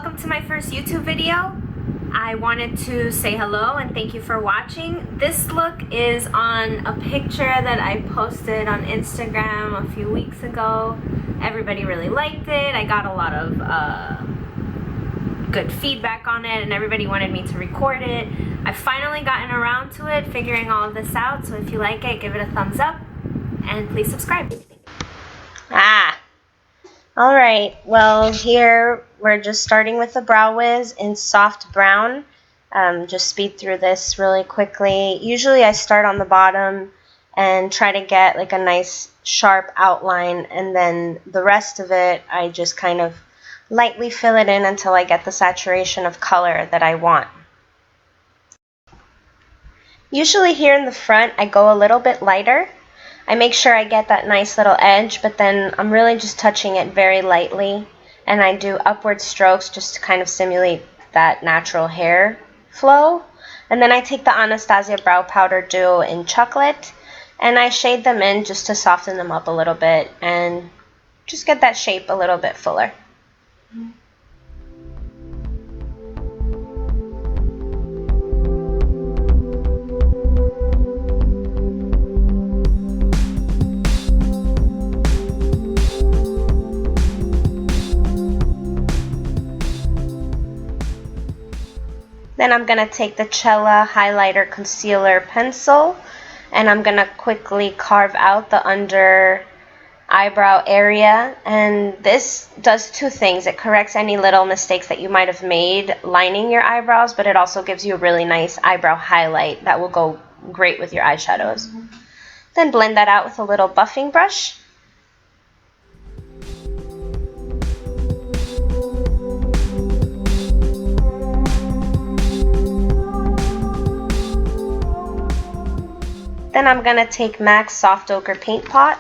welcome to my first YouTube video. I wanted to say hello and thank you for watching. This look is on a picture that I posted on Instagram a few weeks ago. Everybody really liked it. I got a lot of good feedback on it and everybody wanted me to record it. I've finally gotten around to it, figuring all of this out, so if you like it, give it a thumbs up and please subscribe. Alright, well here we're just starting with the Brow Wiz in soft brown. Just speed through this really quickly. Usually I start on the bottom and try to get like a nice sharp outline, and then the rest of it I just kind of lightly fill it in until I get the saturation of color that I want. Usually here in the front I go a little bit lighter. I make sure I get that nice little edge, but then I'm really just touching it very lightly, and I do upward strokes just to kind of simulate that natural hair flow. And then I take the Anastasia Brow Powder Duo in Chocolate, and I shade them in just to soften them up a little bit and just get that shape a little bit fuller. Then I'm going to take the Cella Highlighter Concealer Pencil and I'm going to quickly carve out the under eyebrow area. And this does two things. It corrects any little mistakes that you might have made lining your eyebrows, but it also gives you a really nice eyebrow highlight that will go great with your eyeshadows. Then blend that out with a little buffing brush. Then I'm going to take MAC's Soft Ochre Paint Pot.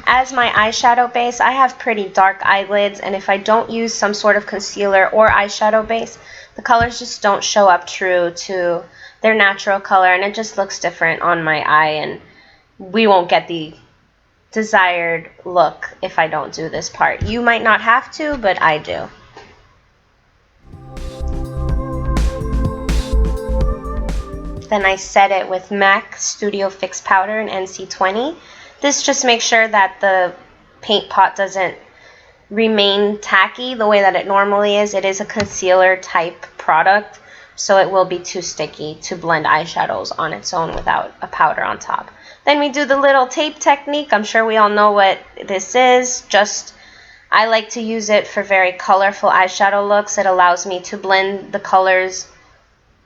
As my eyeshadow base, I have pretty dark eyelids, and if I don't use some sort of concealer or eyeshadow base, the colors just don't show up true to their natural color, and it just looks different on my eye, and we won't get the desired look if I don't do this part. You might not have to, but I do. Then I set it with MAC Studio Fix Powder in NC20. This just makes sure that the paint pot doesn't remain tacky the way that it normally is. It is a concealer type product, so it will be too sticky to blend eyeshadows on its own without a powder on top. Then we do the little tape technique. I'm sure we all know what this is. I like to use it for very colorful eyeshadow looks. It allows me to blend the colors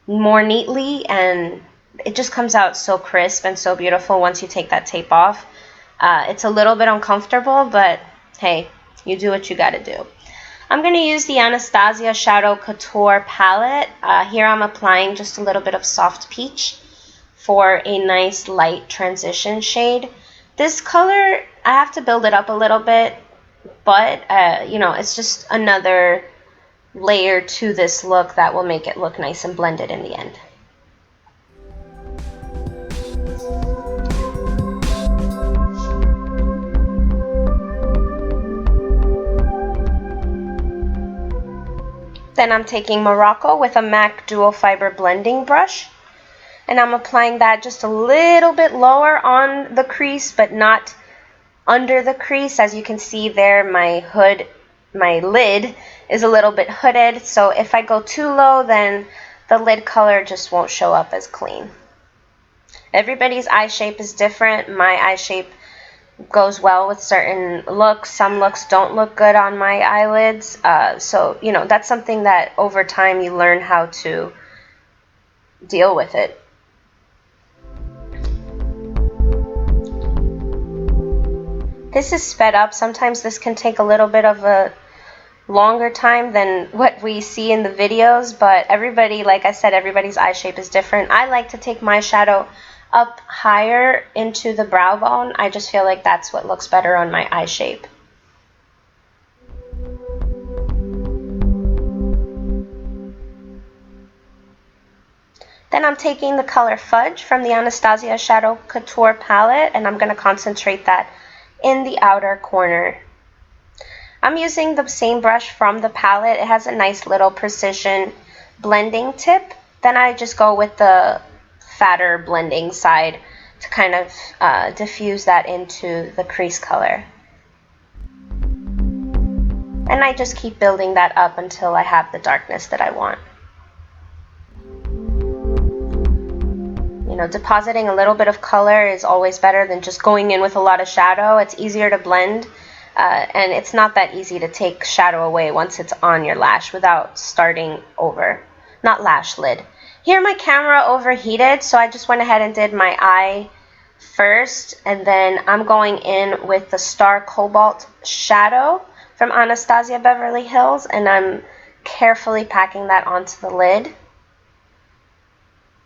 more neatly, and it just comes out so crisp and so beautiful once you take that tape off. It's a little bit uncomfortable, but hey, you do what you gotta do. I'm going to use the Anastasia Shadow Couture palette. Here I'm applying just a little bit of Soft Peach for a nice light transition shade. This color, I have to build it up a little bit, but you know, it's just another layer to this look that will make it look nice and blended in the end. Then I'm taking Morocco with a MAC Dual Fiber Blending Brush, and I'm applying that just a little bit lower on the crease, but not under the crease. As you can see there, my lid is a little bit hooded, so if I go too low, then the lid color just won't show up as clean. Everybody's eye shape is different. My eye shape goes well with certain looks. Some looks don't look good on my eyelids, so you know, that's something that over time you learn how to deal with it. This is sped up. Sometimes this can take a little bit of a longer time than what we see in the videos, but everybody, like I said, everybody's eye shape is different. I like to take my shadow up higher into the brow bone. I just feel like that's what looks better on my eye shape. Then I'm taking the color Fudge from the Anastasia Shadow Couture palette, and I'm going to concentrate that in the outer corner. I'm using the same brush from the palette. It has a nice little precision blending tip. Then I just go with the fatter blending side to kind of diffuse that into the crease color. And I just keep building that up until I have the darkness that I want. You know, depositing a little bit of color is always better than just going in with a lot of shadow. It's easier to blend, and it's not that easy to take shadow away once it's on your lash without starting over. Not lash lid. Here my camera overheated, so I just went ahead and did my eye first, and then I'm going in with the Star Cobalt shadow from Anastasia Beverly Hills, and I'm carefully packing that onto the lid.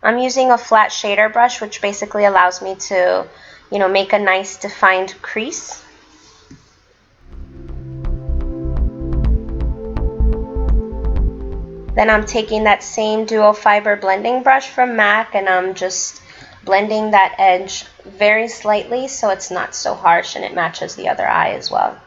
I'm using a flat shader brush, which basically allows me to, you know, make a nice defined crease. Then I'm taking that same dual fiber blending brush from MAC, and I'm just blending that edge very slightly so it's not so harsh and it matches the other eye as well.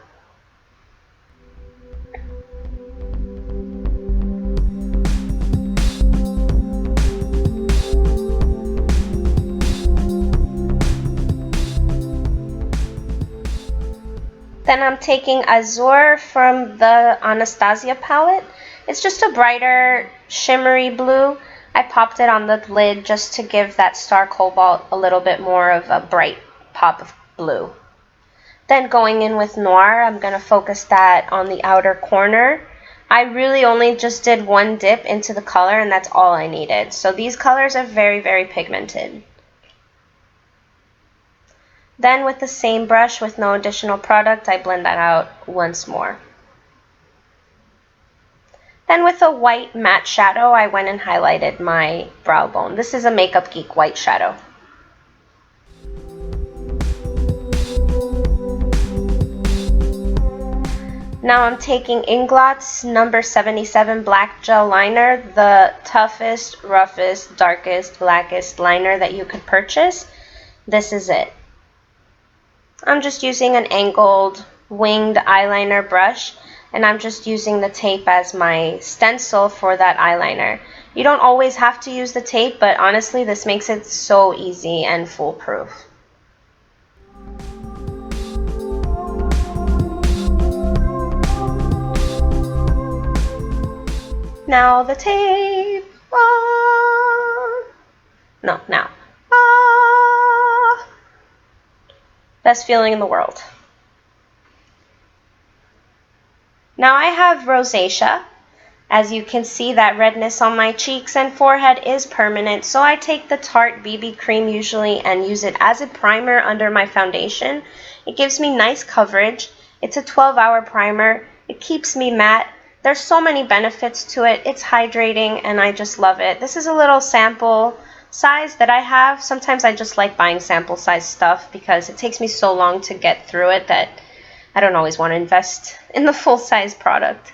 Then I'm taking Azure from the Anastasia palette. It's just a brighter, shimmery blue. I popped it on the lid just to give that Star Cobalt a little bit more of a bright pop of blue. Then going in with Noir, I'm going to focus that on the outer corner. I really only just did one dip into the color, and that's all I needed. So these colors are very, very pigmented. Then with the same brush with no additional product, I blend that out once more. Then with a white matte shadow, I went and highlighted my brow bone. This is a Makeup Geek white shadow. Now I'm taking Inglot's number 77 black gel liner, the toughest, roughest, darkest, blackest liner that you could purchase. This is it. I'm just using an angled winged eyeliner brush, and I'm just using the tape as my stencil for that eyeliner. You don't always have to use the tape, but honestly this makes it so easy and foolproof. Now the tape. Ah. No, now. Ah. Best feeling in the world. Now I have rosacea. As you can see, that redness on my cheeks and forehead is permanent, so I take the Tarte BB cream usually and use it as a primer under my foundation. It gives me nice coverage. It's a 12-hour primer. It keeps me matte. There's so many benefits to it. It's hydrating and I just love it. This is a little sample size that I have. Sometimes I just like buying sample size stuff because it takes me so long to get through it that I don't always want to invest in the full size product.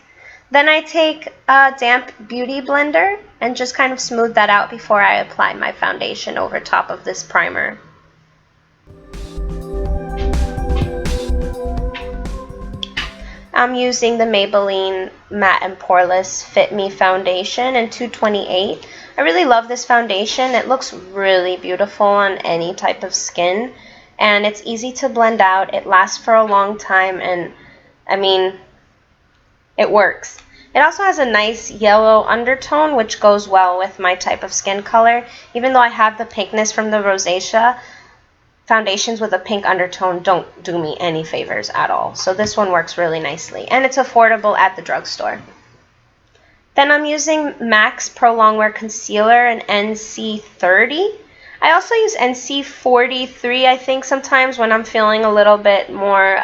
Then I take a damp beauty blender and just kind of smooth that out before I apply my foundation over top of this primer. I'm using the Maybelline Matte and Poreless Fit Me foundation in 228. I really love this foundation. It looks really beautiful on any type of skin, and it's easy to blend out. It lasts for a long time, and I mean, it works. It also has a nice yellow undertone, which goes well with my type of skin color. Even though I have the pinkness from the rosacea, foundations with a pink undertone don't do me any favors at all. So this one works really nicely, and it's affordable at the drugstore. Then I'm using MAC's Pro Longwear Concealer in NC30. I also use NC43, I think, sometimes when I'm feeling a little bit more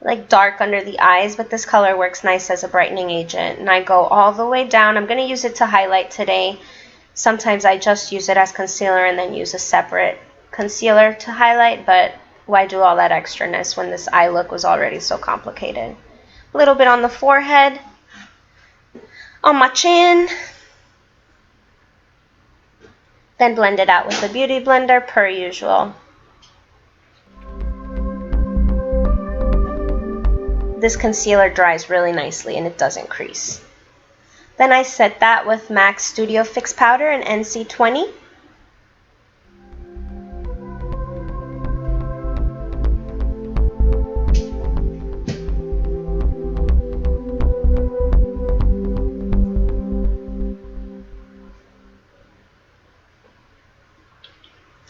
like dark under the eyes, but this color works nice as a brightening agent. And I go all the way down. I'm going to use it to highlight today. Sometimes I just use it as concealer and then use a separate concealer to highlight, but why do all that extraness when this eye look was already so complicated? A little bit on the forehead, on my chin, then blend it out with the beauty blender per usual. this concealer dries really nicely and it doesn't crease. Then I set that with MAC Studio Fix Powder in NC20.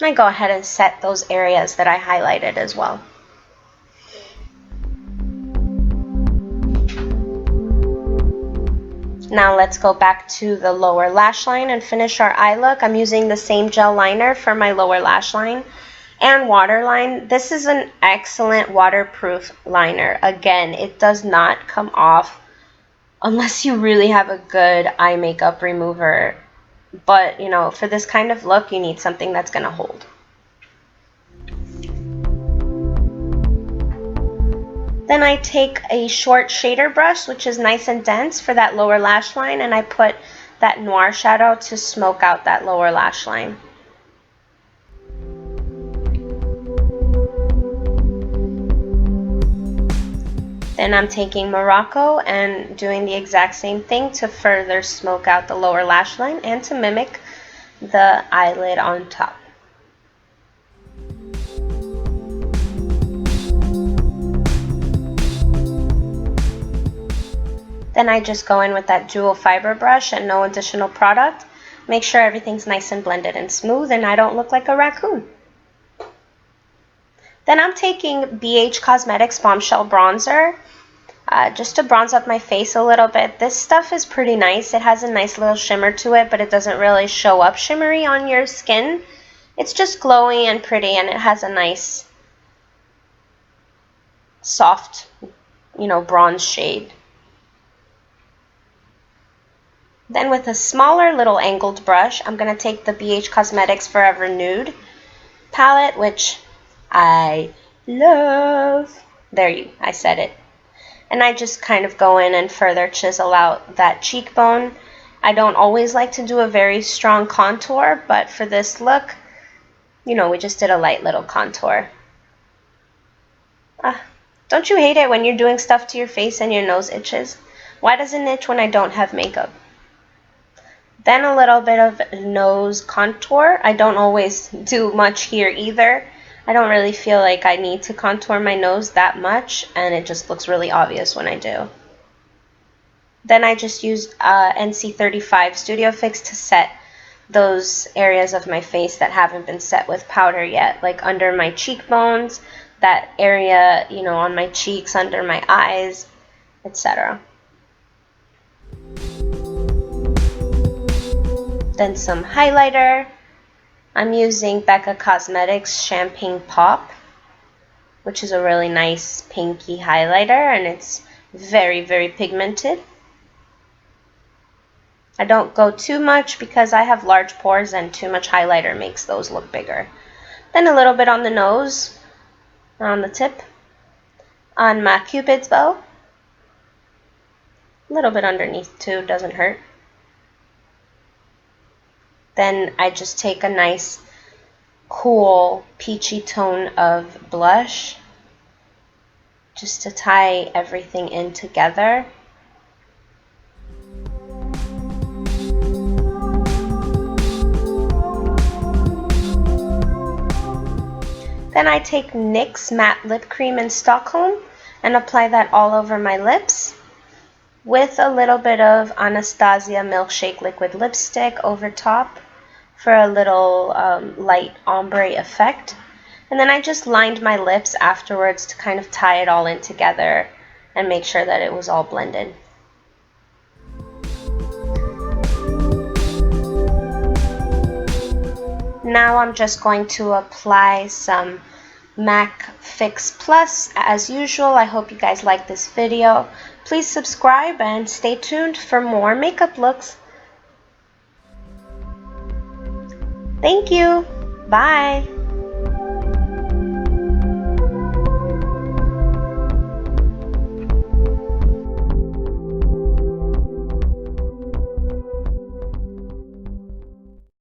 I go ahead and set those areas that I highlighted as well. Now let's go back to the lower lash line and finish our eye look. I'm using the same gel liner for my lower lash line and waterline. This is an excellent waterproof liner. Again, it does not come off unless you really have a good eye makeup remover. But, you know, for this kind of look, you need something that's going to hold. Then I take a short shader brush, which is nice and dense for that lower lash line, and I put that noir shadow to smoke out that lower lash line. Then I'm taking Morocco and doing the exact same thing to further smoke out the lower lash line and to mimic the eyelid on top. Then I just go in with that jewel fiber brush and no additional product. Make sure everything's nice and blended and smooth and I don't look like a raccoon. Then I'm taking BH Cosmetics Bombshell Bronzer just to bronze up my face a little bit. This stuff is pretty nice. It has a nice little shimmer to it, but it doesn't really show up shimmery on your skin. It's just glowy and pretty, and it has a nice soft, you know, bronze shade. Then with a smaller little angled brush, I'm going to take the BH Cosmetics Forever Nude palette, which I love. I said it. And I just kind of go in and further chisel out that cheekbone. I don't always like to do a very strong contour, but for this look, you know, we just did a light little contour. Don't you hate it when you're doing stuff to your face and your nose itches? Why does it itch when I don't have makeup? Then a little bit of nose contour. I don't always do much here either. I don't really feel like I need to contour my nose that much, and it just looks really obvious when I do. Then I just use NC35 Studio Fix to set those areas of my face that haven't been set with powder yet, like under my cheekbones, that area, you know, on my cheeks, under my eyes, etc. Then some highlighter. I'm using Becca Cosmetics Champagne Pop, which is a really nice pinky highlighter, and it's very, very pigmented. I don't go too much because I have large pores and too much highlighter makes those look bigger. Then a little bit on the nose, on the tip, on my Cupid's bow. A little bit underneath too, doesn't hurt. Then I just take a nice, cool, peachy tone of blush just to tie everything in together. Then I take NYX Matte Lip Cream in Stockholm and apply that all over my lips with a little bit of Anastasia Milkshake Liquid Lipstick over top for a little light ombre effect. And then I just lined my lips afterwards to kind of tie it all in together and make sure that it was all blended. Now I'm just going to apply some MAC Fix Plus as usual. I hope you guys like this video. Please subscribe and stay tuned for more makeup looks. Thank you. Bye.